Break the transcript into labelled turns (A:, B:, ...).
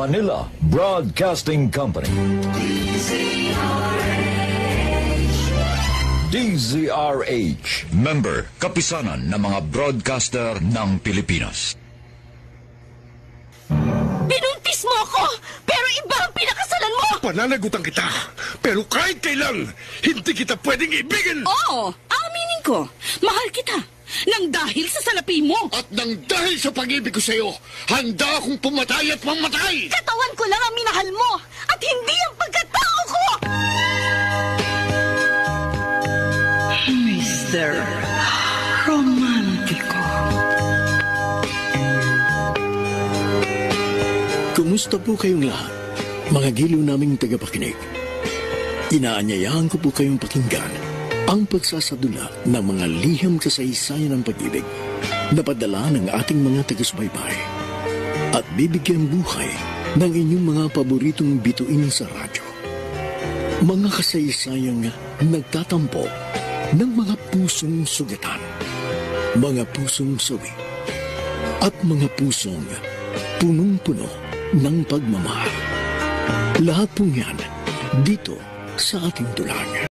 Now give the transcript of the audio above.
A: Manila Broadcasting Company. DZRH, member kapisanan ng mga broadcaster ng Pilipinas.
B: Binuntis mo ako, pero iba ang pinakasalan mo!
C: Pananagutan kita, pero kahit kailan, hindi kita pwedeng ibigin!
B: Oo, aminin ko, mahal kita, nang dahil sa salapi mo!
C: At nang dahil sa pag-ibig ko sa'yo, handa akong pumatay at mamatay!
B: Katawan ko lang ang minahal mo, at hindi ang pagkatao ko! Mr. Romántico.
D: Kumusta po kayong lahat, mga giliw naming tagapakinig? Inaanyayahan ko po kayong pakinggan ang pagsasadula ng mga liham kasaysayan ng pag-ibig na padala ng ating mga taga-subaybay at bibigyan buhay ng inyong mga paboritong bituin sa radyo. Mga kasaysayang nagtatampo ng mga pusong sugatan, mga pusong sawi, at mga pusong punong-puno ng pagmamahal. Lahat pong yan dito sa ating tulang.